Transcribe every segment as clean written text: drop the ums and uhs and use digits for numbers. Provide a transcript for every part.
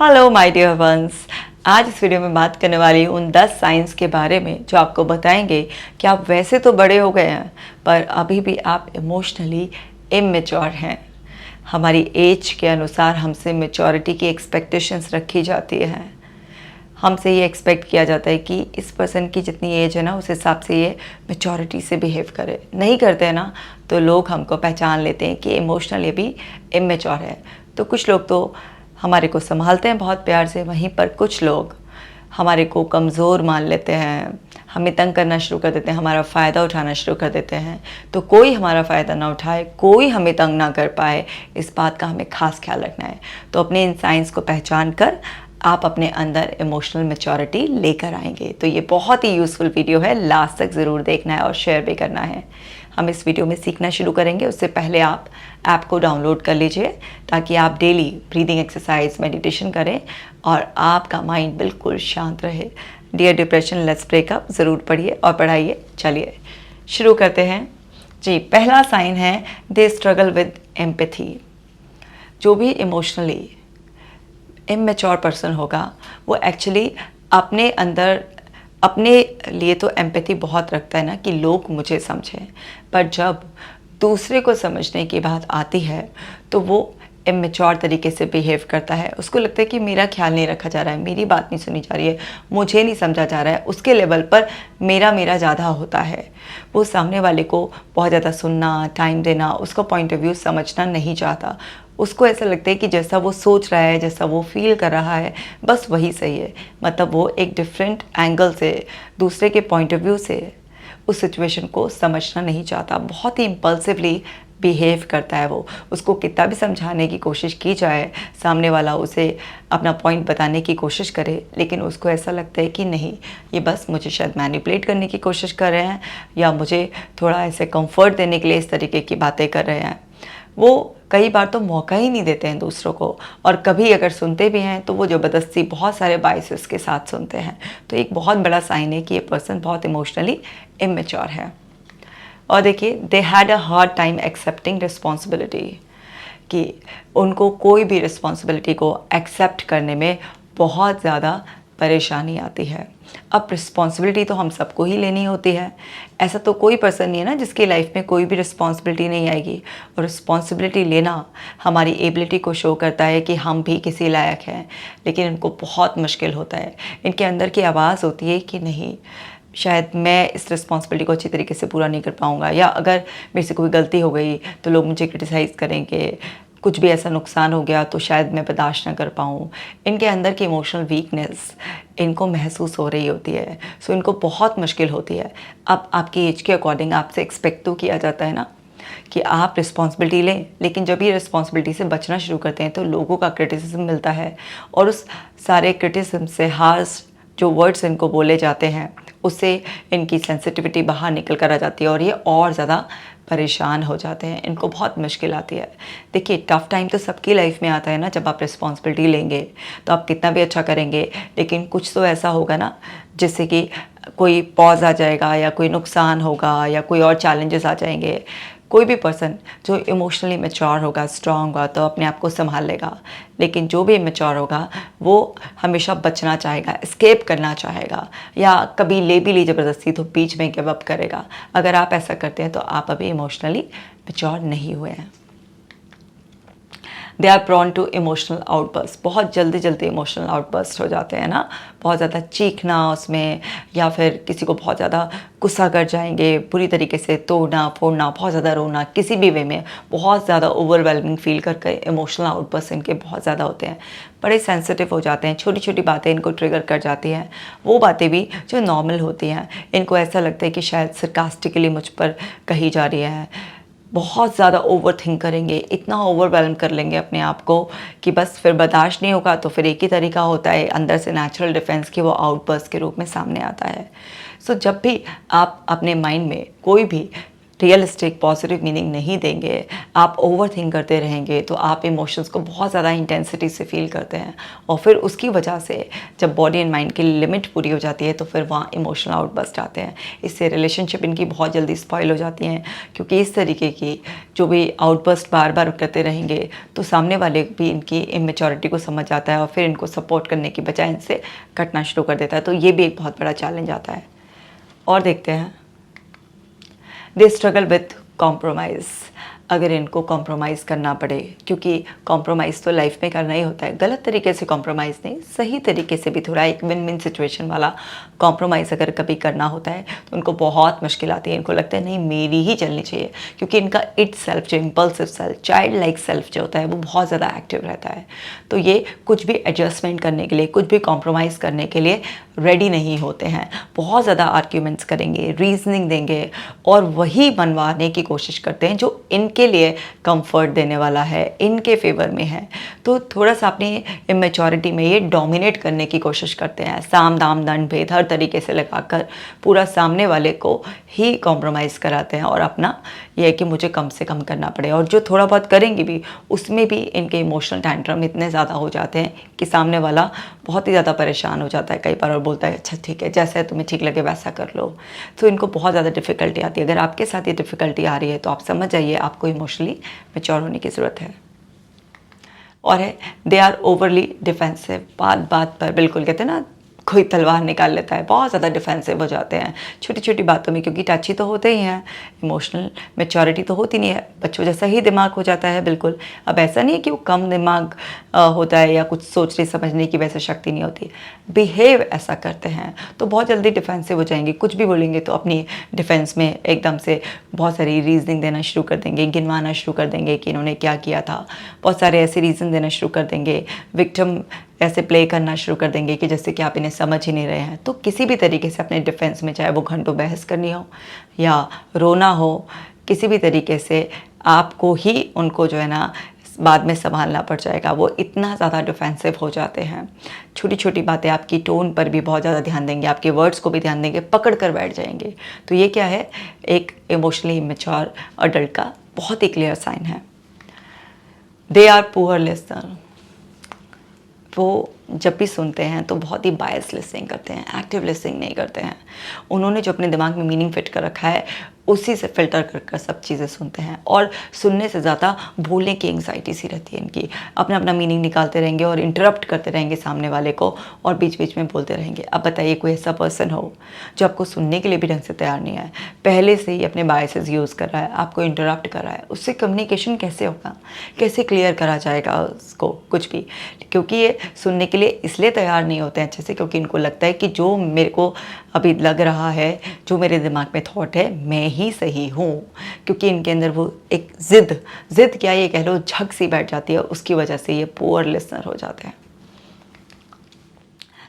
Hello my dear ones. आज इस video में बात करने वाली हूँ उन 10 साइंस के बारे में जो आपको बताएंगे कि आप वैसे तो बड़े हो गए हैं पर अभी भी आप इमोशनली इमेच्योर हैं। हमारी एज के अनुसार हमसे मैच्योरिटी की एक्सपेक्टेशंस रखी जाती है। हमसे ये एक्सपेक्ट किया जाता है कि इस पर्सन की जितनी एज है ना उस हिसाब से ये मैच्योरिटी से बिहेव करे। नहीं करते हैं ना तो लोग हमको पहचान लेते हैं कि इमोशनली भी इमेच्योर है। तो कुछ लोग तो हमारे को संभालते हैं बहुत प्यार से, वहीं पर कुछ लोग हमारे को कमज़ोर मान लेते हैं, हमें तंग करना शुरू कर देते हैं, हमारा फ़ायदा उठाना शुरू कर देते हैं। तो कोई हमारा फ़ायदा ना उठाए, कोई हमें तंग ना कर पाए, इस बात का हमें ख़ास ख्याल रखना है। तो अपने इन साइंस को पहचान कर आप अपने अंदर इमोशनल मैच्योरिटी लेकर आएंगे। तो ये बहुत ही यूज़फुल वीडियो है, लास्ट तक ज़रूर देखना है और शेयर भी करना है। हम इस वीडियो में सीखना शुरू करेंगे, उससे पहले आप ऐप को डाउनलोड कर लीजिए ताकि आप डेली ब्रीदिंग एक्सरसाइज मेडिटेशन करें और आपका माइंड बिल्कुल शांत रहे। डियर डिप्रेशन लेट्स ब्रेकअप ज़रूर पढ़िए और पढ़ाइए। चलिए शुरू करते हैं जी। पहला साइन है दे स्ट्रगल विद एम्पैथी। जो भी इमोशनली इमेच्योर पर्सन होगा वो एक्चुअली अपने अंदर अपने लिए तो एम्पैथी बहुत रखता है ना कि लोग मुझे समझें, पर जब दूसरे को समझने की बात आती है तो वो इमेच्योर तरीके से बिहेव करता है। उसको लगता है कि मेरा ख्याल नहीं रखा जा रहा है, मेरी बात नहीं सुनी जा रही है, मुझे नहीं समझा जा रहा है। उसके लेवल पर मेरा मेरा ज़्यादा होता है। वो सामने वाले को बहुत ज़्यादा सुनना, टाइम देना, उसका पॉइंट ऑफ व्यू समझना नहीं चाहता। उसको ऐसा लगता है कि जैसा वो सोच रहा है, जैसा वो फील कर रहा है, बस वही सही है। मतलब वो एक डिफरेंट एंगल से, दूसरे के पॉइंट ऑफ व्यू से उस सिचुएशन को समझना नहीं चाहता। बहुत ही इम्पल्सिवली बिहेव करता है वो। उसको कितना भी समझाने की कोशिश की जाए, सामने वाला उसे अपना पॉइंट बताने की कोशिश करे, लेकिन उसको ऐसा लगता है कि नहीं, ये बस मुझे शायद मैनिपुलेट करने की कोशिश कर रहे हैं या मुझे थोड़ा ऐसे कंफर्ट देने के लिए इस तरीके की बातें कर रहे हैं। वो कई बार तो मौका ही नहीं देते हैं दूसरों को, और कभी अगर सुनते भी हैं तो वो ज़बरदस्ती बहुत सारे बाइसेस के साथ सुनते हैं। तो एक बहुत बड़ा साइन है कि ये पर्सन बहुत इमोशनली इमेच्योर है। और देखिए, they had a hard time accepting responsibility, कि उनको कोई भी रिस्पॉन्सिबिलिटी को एक्सेप्ट करने में बहुत ज़्यादा परेशानी आती है। अब रिस्पॉन्सिबिलिटी तो हम सबको ही लेनी होती है। ऐसा तो कोई पर्सन नहीं है ना जिसकी लाइफ में कोई भी रिस्पॉन्सिबिलिटी नहीं आएगी। और रिस्पॉन्सिबिलिटी लेना हमारी एबिलिटी को शो करता है कि हम भी किसी लायक हैं, लेकिन इनको बहुत मुश्किल होता है। इनके अंदर की आवाज़ होती है कि नहीं, शायद मैं इस रिस्पॉन्सिबिलिटी को अच्छी तरीके से पूरा नहीं कर पाऊँगा, या अगर मेरे से कोई गलती हो गई तो लोग मुझे क्रिटिसाइज़ करेंगे, कुछ भी ऐसा नुकसान हो गया तो शायद मैं बर्दाश्त ना कर पाऊँ। इनके अंदर की इमोशनल वीकनेस इनको महसूस हो रही होती है। सो इनको बहुत मुश्किल होती है। अब आपकी एज के अकॉर्डिंग आपसे एक्सपेक्ट तो किया जाता है ना कि आप रिस्पॉन्सिबिलिटी लें, लेकिन जब ये रिस्पॉन्सिबिलिटी से बचना शुरू करते हैं तो लोगों का क्रिटिसिज्म मिलता है, और उस सारे क्रिटिसिज्म से हार्श जो वर्ड्स इनको बोले जाते हैं उससे इनकी सेंसिटिविटी बाहर निकल कर आ जाती है और ये और ज़्यादा परेशान हो जाते हैं। इनको बहुत मुश्किल आती है। देखिए, टफ़ टाइम तो सबकी लाइफ में आता है ना। जब आप रिस्पॉन्सिबिलिटी लेंगे तो आप कितना भी अच्छा करेंगे, लेकिन कुछ तो ऐसा होगा ना जिससे कि कोई पॉज आ जाएगा, या कोई नुकसान होगा, या कोई और चैलेंजेस आ जाएंगे। कोई भी पर्सन जो इमोशनली मैच्योर होगा, स्ट्रांग होगा, तो अपने आप को संभाल लेगा। लेकिन जो भी इमेच्योर होगा वो हमेशा बचना चाहेगा, एस्केप करना चाहेगा, या कभी ले भी ली ज़बरदस्ती तो बीच में गिव अप करेगा। अगर आप ऐसा करते हैं तो आप अभी इमोशनली मैच्योर नहीं हुए हैं। They are prone to emotional outburst. बहुत जल्दी जल्दी इमोशनल आउटबर्स्ट हो जाते हैं ना। बहुत ज़्यादा चीखना उसमें, या फिर किसी को बहुत ज़्यादा गुस्सा कर जाएंगे, बुरी तरीके से तोड़ना फोड़ना, बहुत ज़्यादा रोना, किसी भी वे में बहुत ज़्यादा ओवरवेलमिंग फील करके इमोशनल आउटबर्स्ट इनके बहुत ज़्यादा होते हैं। बड़े सेंसिटिव हो जाते हैं, छोटी छोटी बातें इनको ट्रिगर कर जाती हैं। वो बातें भी जो नॉर्मल होती हैं, इनको ऐसा लगता है कि शायद सरकास्टिकली मुझ पर कही जा रही है। बहुत ज़्यादा ओवर थिंक करेंगे, इतना ओवरवेलम कर लेंगे अपने आप को कि बस फिर बर्दाश्त नहीं होगा। तो फिर एक ही तरीका होता है अंदर से नेचुरल डिफेंस की, वो आउटबर्स्ट के रूप में सामने आता है। सो जब भी आप अपने माइंड में कोई भी रियलिस्टिक पॉजिटिव मीनिंग नहीं देंगे, आप ओवर थिंक करते रहेंगे, तो आप इमोशंस को बहुत ज़्यादा इंटेंसिटी से फील करते हैं और फिर उसकी वजह से जब बॉडी एंड माइंड की लिमिट पूरी हो जाती है तो फिर वहाँ इमोशनल आउटबर्स्ट आते हैं। इससे रिलेशनशिप इनकी बहुत जल्दी स्पॉइल हो जाती हैं, क्योंकि इस तरीके की जो भी आउटबर्स्ट बार बार करते रहेंगे तो सामने वाले भी इनकी इमेच्योरिटी को समझ आता है और फिर इनको सपोर्ट करने की बजाय इनसे कटना शुरू कर देता है। तो ये भी एक बहुत बड़ा चैलेंज आता है। और देखते हैं, दे स्ट्रगल विथ कॉम्प्रोमाइज़। अगर इनको कॉम्प्रोमाइज़ करना पड़े, क्योंकि कॉम्प्रोमाइज़ तो लाइफ में करना ही होता है, गलत तरीके से कॉम्प्रोमाइज़ नहीं, सही तरीके से भी थोड़ा एक विन विन सिचुएशन वाला कॉम्प्रोमाइज़ अगर कभी करना होता है तो उनको बहुत मुश्किल आती है। इनको लगता है नहीं मेरी ही चलनी चाहिए, क्योंकि इनका इट सेल्फ जो impulsive self, child like self जो होता है वो बहुत ज़्यादा एक्टिव रहता है। तो ये कुछ भी एडजस्टमेंट करने के लिए, कुछ भी कॉम्प्रोमाइज़ करने के लिए रेडी नहीं होते हैं। बहुत ज़्यादा आर्ग्यूमेंट्स करेंगे, रीजनिंग देंगे और वही मनवाने की कोशिश करते हैं जो इनके लिए कंफर्ट देने वाला है, इनके फेवर में है। तो थोड़ा सा अपनी इमेच्योरिटी में ये डोमिनेट करने की कोशिश करते हैं, साम दाम दंड भेद हर तरीके से लगाकर पूरा सामने वाले को ही कॉम्प्रोमाइज़ कराते हैं और अपना ये है कि मुझे कम से कम करना पड़े। और जो थोड़ा बहुत करेंगे भी उसमें भी इनके इमोशनल टैंट्रम इतने ज़्यादा हो जाते हैं कि सामने वाला बहुत ही ज़्यादा परेशान हो जाता है कई बार और बोलता है अच्छा ठीक है, जैसा तुम्हें ठीक लगे वैसा कर लो। तो इनको बहुत ज़्यादा डिफ़िकल्टी आती है। अगर आपके साथ ये डिफ़िकल्टी आ रही है तो आप समझ जाइए आपको इमोशनली मैच्योर होने की ज़रूरत है। और है, दे आर ओवरली डिफेंसिव। बात बात पर बिल्कुल कहते हैं ना कोई तलवार निकाल लेता है, बहुत ज़्यादा डिफेंसिव हो जाते हैं छोटी छोटी बातों में, क्योंकि टची तो होते ही हैं, इमोशनल मैच्योरिटी तो होती नहीं है, बच्चों जैसा ही दिमाग हो जाता है बिल्कुल। अब ऐसा नहीं है कि वो कम दिमाग होता है या कुछ सोचने समझने की वैसे शक्ति नहीं होती, बिहेव ऐसा करते हैं तो बहुत जल्दी डिफेंसिव हो जाएंगे। कुछ भी बोलेंगे तो अपनी डिफेंस में एकदम से बहुत सारी रीजनिंग देना शुरू कर देंगे, गिनवाना शुरू कर देंगे कि इन्होंने क्या किया था, बहुत सारे ऐसे रीज़न देना शुरू कर देंगे, विक्टिम ऐसे प्ले करना शुरू कर देंगे कि जैसे कि आप इन्हें समझ ही नहीं रहे हैं। तो किसी भी तरीके से अपने डिफेंस में, चाहे वो घंटों बहस करनी हो या रोना हो, किसी भी तरीके से आपको ही उनको जो है ना बाद में संभालना पड़ जाएगा। वो इतना ज़्यादा डिफेंसिव हो जाते हैं। छोटी छोटी बातें, आपकी टोन पर भी बहुत ज़्यादा ध्यान देंगे, आपके वर्ड्स को भी ध्यान देंगे, पकड़ कर बैठ जाएंगे। तो ये क्या है, एक इमोशनली इमेच्योर अडल्ट का बहुत ही क्लियर साइन है। They are poor listener. वो जब भी सुनते हैं तो बहुत ही बायस लिसनिंग करते हैं, एक्टिव लिसनिंग नहीं करते हैं। उन्होंने जो अपने दिमाग में मीनिंग फिट कर रखा है उसी से फ़िल्टर कर कर सब चीज़ें सुनते हैं, और सुनने से ज़्यादा बोलने की एंग्जाइटी सी रहती है इनकी। अपना अपना मीनिंग निकालते रहेंगे और इंटरप्ट करते रहेंगे सामने वाले को और बीच बीच में बोलते रहेंगे। अब बताइए कोई ऐसा पर्सन हो जो आपको सुनने के लिए भी ढंग से तैयार नहीं है, पहले से ही अपने बायसेस यूज़ कर रहा है, आपको इंटरप्ट कर रहा है, उससे कम्युनिकेशन कैसे होगा, कैसे क्लियर करा जाएगा उसको कुछ भी। क्योंकि ये सुनने के लिए इसलिए तैयार नहीं होते हैं अच्छे से, क्योंकि इनको लगता है कि जो मेरे को अभी लग रहा है, जो मेरे दिमाग में थॉट है, मैं ही सही हूँ। क्योंकि इनके अंदर वो एक जिद क्या ये कह लो, झक सी बैठ जाती है, उसकी वजह से ये पुअर लिसनर हो जाते हैं।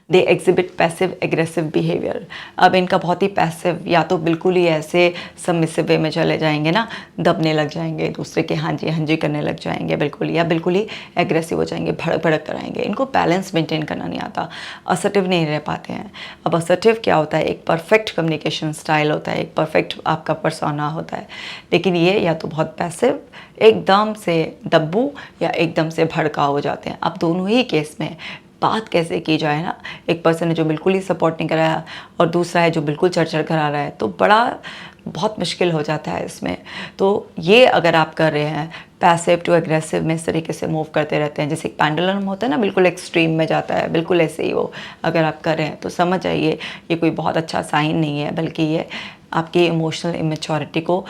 They exhibit passive aggressive behaviour. अब इनका बहुत ही पैसिव, या तो बिल्कुल ही ऐसे सबमिसिव वे में चले जाएंगे ना, दबने लग जाएंगे, दूसरे के हाँ जी करने लग जाएंगे बिल्कुल, या बिल्कुल ही एग्रेसिव हो जाएंगे, भड़क भड़क कराएंगे। इनको बैलेंस मेंटेन करना नहीं आता, असर्टिव नहीं रह पाते हैं। अब असर्टिव क्या होता है, एक परफेक्ट कम्युनिकेशन स्टाइल होता है, एक परफेक्ट आपका पर्सोना होता है। लेकिन ये या तो बहुत पैसिव, एकदम से दब्बू, या एकदम से भड़का हो जाते हैं। अब दोनों ही केस में बात कैसे की जाए ना, एक पर्सन है जो बिल्कुल ही सपोर्ट नहीं कर रहा है और दूसरा है जो बिल्कुल चढ़ करा रहा है, तो बहुत मुश्किल हो जाता है इसमें। तो ये अगर आप कर रहे हैं पैसिव टू एग्रेसिव में, इस तरीके से मूव करते रहते हैं, जैसे एक पेंडुलम होता है ना, बिल्कुल एक्सट्रीम में जाता है, बिल्कुल ऐसे ही वो अगर आप कर रहे हैं तो समझ जाइए ये कोई बहुत अच्छा साइन नहीं है, बल्कि ये आपकी इमोशनल इमेच्योरिटी को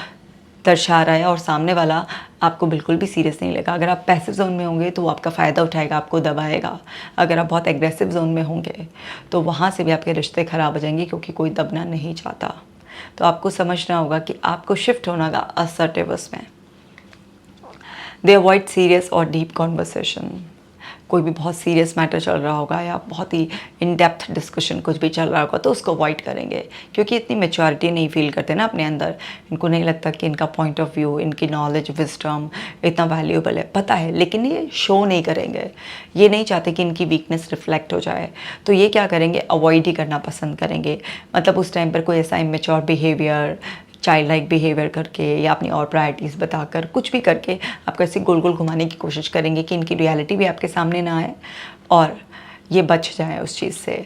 दर्शा रहा है और सामने वाला आपको बिल्कुल भी सीरियस नहीं लेगा। अगर आप पैसिव जोन में होंगे तो वो आपका फ़ायदा उठाएगा, आपको दबाएगा। अगर आप बहुत एग्रेसिव जोन में होंगे तो वहाँ से भी आपके रिश्ते ख़राब हो जाएंगे, क्योंकि कोई दबना नहीं चाहता। तो आपको समझना होगा कि आपको शिफ्ट होना का असर्टिव उसमें। दे अवॉइड सीरियस और डीप कॉन्वर्सेशन। कोई भी बहुत सीरियस मैटर चल रहा होगा या बहुत ही इन डेप्थ डिस्कशन कुछ भी चल रहा होगा तो उसको अवॉइड करेंगे, क्योंकि इतनी मैच्योरिटी नहीं फील करते ना अपने अंदर। इनको नहीं लगता कि इनका पॉइंट ऑफ व्यू, इनकी नॉलेज, विजडम इतना वैल्यूएबल है, पता है, लेकिन ये शो नहीं करेंगे। ये नहीं चाहते कि इनकी वीकनेस रिफ्लेक्ट हो जाए, तो ये क्या करेंगे, अवॉइड ही करना पसंद करेंगे। मतलब उस टाइम पर कोई ऐसा immature behaviour, child like behaviour करके या अपनी और प्रायोरिटीज़ बताकर कुछ भी करके आपको ऐसे गोल गोल घुमाने की कोशिश करेंगे कि इनकी रियलिटी भी आपके सामने ना आए और ये बच जाए उस चीज़ से।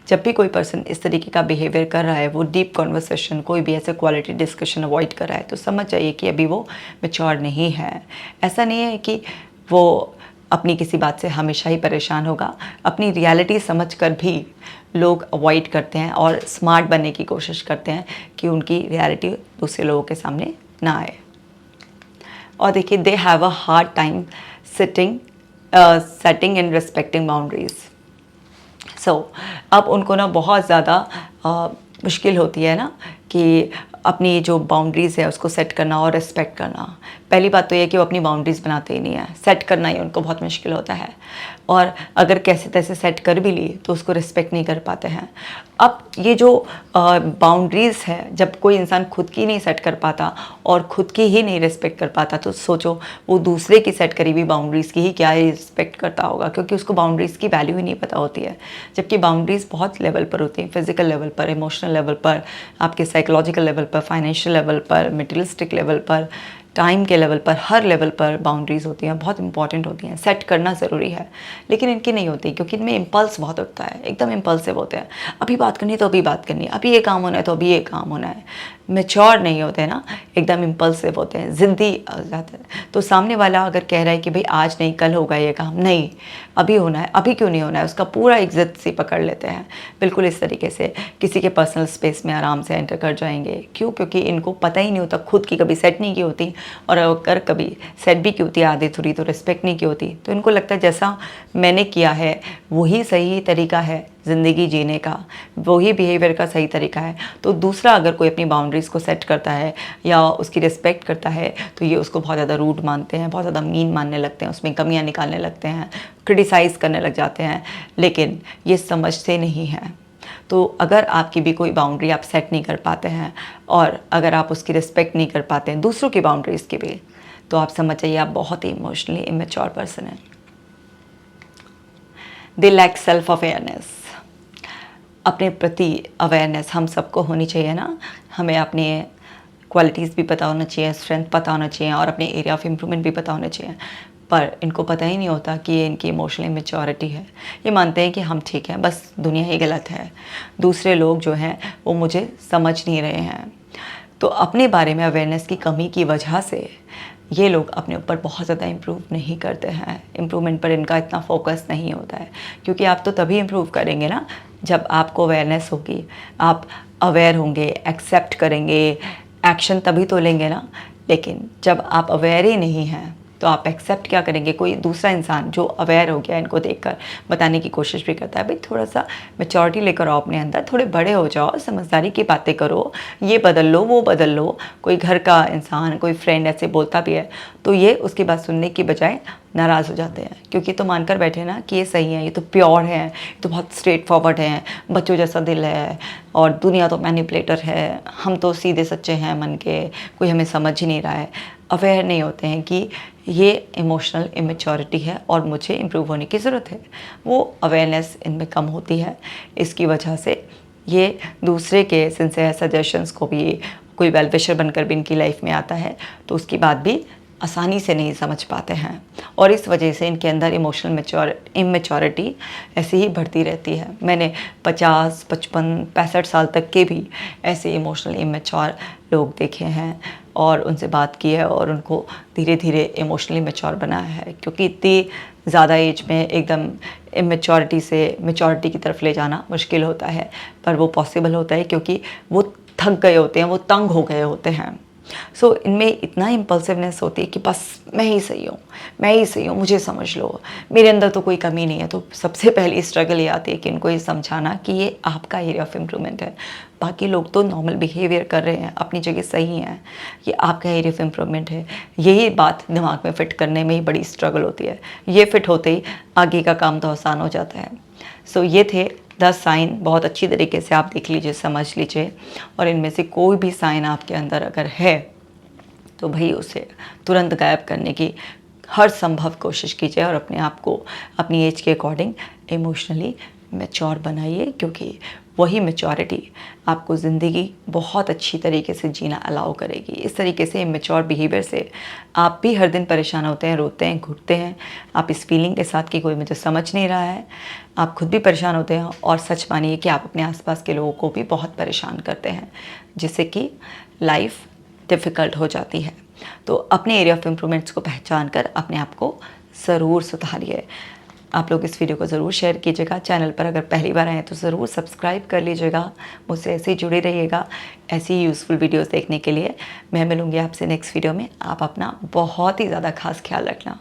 जब भी कोई पर्सन इस तरीके का बिहेवियर कर रहा है, वो डीप कॉन्वर्सेशन, कोई भी ऐसे क्वालिटी डिस्कशन अवॉइड कर रहा है, तो समझ जाइए कि अभी वो मैच्योर नहीं है। ऐसा नहीं है कि वो अपनी किसी बात से हमेशा ही परेशान होगा, अपनी रियलिटी समझकर भी लोग अवॉइड करते हैं और स्मार्ट बनने की कोशिश करते हैं कि उनकी रियलिटी दूसरे लोगों के सामने ना आए। और देखिए, they have a hard time setting and respecting boundaries. अब उनको ना बहुत ज़्यादा मुश्किल होती है ना कि अपनी जो बाउंड्रीज़ है उसको सेट करना और रिस्पेक्ट करना। पहली बात तो ये कि वो अपनी बाउंड्रीज़ बनाते ही नहीं है, सेट करना ही उनको बहुत मुश्किल होता है, और अगर कैसे तैसे सेट कर भी ली तो उसको रिस्पेक्ट नहीं कर पाते हैं। अब ये जो बाउंड्रीज़ है, जब कोई इंसान खुद की नहीं सेट कर पाता और खुद की ही नहीं रिस्पेक्ट कर पाता, तो सोचो वो दूसरे की सेट करी हुई बाउंड्रीज़ की ही क्या रिस्पेक्ट करता होगा, क्योंकि उसको बाउंड्रीज़ की वैल्यू ही नहीं पता होती है। जबकि बाउंड्रीज़ बहुत लेवल पर होती हैं, फिजिकल लेवल पर, इमोशनल लेवल पर, आपके साइकोलॉजिकल लेवल पर, फाइनेंशियल लेवल पर, मटेरियलिस्टिक लेवल पर, टाइम के लेवल पर, हर लेवल पर बाउंड्रीज़ होती हैं, बहुत इंपॉर्टेंट होती हैं, सेट करना ज़रूरी है। लेकिन इनकी नहीं होती, क्योंकि इनमें इम्पल्स बहुत होता है, एकदम इम्पल्सिव होते हैं। अभी बात करनी है तो अभी बात करनी है, अभी ये काम होना है तो अभी ये काम होना है। मैच्योर नहीं होते ना, एकदम इम्पल्सिव होते हैं, ज़िद्दी जाते हैं। तो सामने वाला अगर कह रहा है कि भाई आज नहीं कल होगा ये काम, नहीं अभी होना है, अभी क्यों नहीं होना है, उसका पूरा इज्जत से पकड़ लेते हैं। बिल्कुल इस तरीके से किसी के पर्सनल स्पेस में आराम से एंटर कर जाएंगे। क्यों? क्योंकि इनको पता ही नहीं होता, खुद की कभी सेट नहीं की होती, और अगर कभी सेट भी की होती है आधी थोड़ी, तो रिस्पेक्ट नहीं की होती। तो इनको लगता है जैसा मैंने किया है वही सही तरीका है ज़िंदगी जीने का, वही बिहेवियर का सही तरीका है। तो दूसरा अगर कोई अपनी बाउंड्रीज़ को सेट करता है या उसकी रिस्पेक्ट करता है, तो ये उसको बहुत ज़्यादा रूड मानते हैं, बहुत ज़्यादा मीन मानने लगते हैं, उसमें कमियां निकालने लगते हैं, क्रिटिसाइज़ करने लग जाते हैं। लेकिन ये समझते नहीं हैं। तो अगर आपकी भी कोई बाउंड्री आप सेट नहीं कर पाते हैं और अगर आप उसकी रिस्पेक्ट नहीं कर पाते हैं, दूसरों की बाउंड्रीज़ की भी, तो आप समझ जाइए आप बहुत ही इमोशनली इमेच्योर पर्सन हैं। They lack self awareness. अपने प्रति अवेयरनेस हम सबको होनी चाहिए ना, हमें अपने क्वालिटीज़ भी पता होना चाहिए, स्ट्रेंथ पता होना चाहिए और अपने एरिया ऑफ इम्प्रूवमेंट भी पता होना चाहिए। पर इनको पता ही नहीं होता कि ये इनकी इमोशनल इमेच्योरिटी है। ये मानते हैं कि हम ठीक हैं, बस दुनिया ही गलत है, दूसरे लोग जो हैं वो मुझे समझ नहीं रहे हैं। तो अपने बारे में अवेयरनेस की कमी की वजह से ये लोग अपने ऊपर बहुत ज़्यादा इम्प्रूव नहीं करते हैं, इम्प्रूवमेंट पर इनका इतना फोकस नहीं होता है। क्योंकि आप तो तभी इम्प्रूव करेंगे ना जब आपको अवेयरनेस होगी, आप अवेयर होंगे, एक्सेप्ट करेंगे, एक्शन तभी तो लेंगे ना। लेकिन जब आप अवेयर ही नहीं हैं तो आप एक्सेप्ट क्या करेंगे? कोई दूसरा इंसान जो अवेयर हो गया, इनको देखकर बताने की कोशिश भी करता है, भाई थोड़ा सा मैच्योरिटी लेकर आओ अपने अंदर, थोड़े बड़े हो जाओ, समझदारी की बातें करो, ये बदल लो वो बदल लो। कोई घर का इंसान, कोई फ्रेंड ऐसे बोलता भी है तो ये उसकी बात सुनने की बजाय नाराज़ हो जाते हैं, क्योंकि तो मानकर बैठे ना कि ये सही है, ये तो प्योर है, ये तो बहुत स्ट्रेट फॉरवर्ड है, बच्चों जैसा दिल है, और दुनिया तो मैनिपुलेटर है, हम तो सीधे सच्चे हैं मन के, कोई हमें समझ ही नहीं रहा है। अवेयर नहीं होते हैं कि ये इमोशनल इमेच्योरिटी है और मुझे इम्प्रूव होने की ज़रूरत है। वो अवेयरनेस इनमें कम होती है, इसकी वजह से ये दूसरे के सिंसियर सजेशंस को भी, कोई वेल विशर बनकर भी इनकी लाइफ में आता है तो उसकी बात भी आसानी से नहीं समझ पाते हैं, और इस वजह से इनके अंदर इमोशनल इमेच्योरिटी ऐसे ही बढ़ती रहती है। मैंने 50, 55, 65 साल तक के भी ऐसे इमोशनल इमेच्योर लोग देखे हैं और उनसे बात की है और उनको धीरे धीरे इमोशनली मैच्योर बनाया है। क्योंकि इतनी ज़्यादा एज में एकदम इमेच्योरिटी से मैच्योरिटी की तरफ ले जाना मुश्किल होता है, पर वो पॉसिबल होता है क्योंकि वो थक गए होते हैं, वो तंग हो गए होते हैं। सो इनमें इतना इम्पल्सिवनेस होती है कि बस मैं ही सही हूँ, मैं ही सही हूँ, मुझे समझ लो, मेरे अंदर तो कोई कमी नहीं है। तो सबसे पहली स्ट्रगल ये आती है कि इनको ये समझाना कि ये आपका एरिया ऑफ इम्प्रूवमेंट है। बाकी लोग तो नॉर्मल बिहेवियर कर रहे हैं, अपनी जगह सही हैं, ये आपका एरिया ऑफ इम्प्रूवमेंट है। यही बात दिमाग में फ़िट करने में ही बड़ी स्ट्रगल होती है। ये फिट होते ही आगे का काम तो आसान हो जाता है। सो ये थे 10 साइन, बहुत अच्छी तरीके से आप देख लीजिए, समझ लीजिए, और इनमें से कोई भी साइन आपके अंदर अगर है तो भाई उसे तुरंत गायब करने की हर संभव कोशिश कीजिए और अपने आप को अपनी एज के अकॉर्डिंग इमोशनली मैच्योर बनाइए, क्योंकि वही मैच्योरिटी आपको ज़िंदगी बहुत अच्छी तरीके से जीना अलाउ करेगी। इस तरीके से इमेच्योर बिहेवियर से आप भी हर दिन परेशान होते हैं, रोते हैं, घुटते हैं, आप इस फीलिंग के साथ कि कोई मुझे समझ नहीं रहा है, आप खुद भी परेशान होते हैं और सच मानिए कि आप अपने आसपास के लोगों को भी बहुत परेशान करते हैं, जिससे कि लाइफ डिफ़िकल्ट हो जाती है। तो अपने एरिया ऑफ इम्प्रूवमेंट्स को पहचान कर अपने आप को ज़रूर सुधारिए। आप लोग इस वीडियो को ज़रूर शेयर कीजिएगा। चैनल पर अगर पहली बार आए हैं तो ज़रूर सब्सक्राइब कर लीजिएगा। मुझसे ऐसे ही जुड़े रहिएगा ऐसी यूज़फुल वीडियोस देखने के लिए। मैं मिलूँगी आपसे नेक्स्ट वीडियो में। आप अपना बहुत ही ज़्यादा खास ख्याल रखना।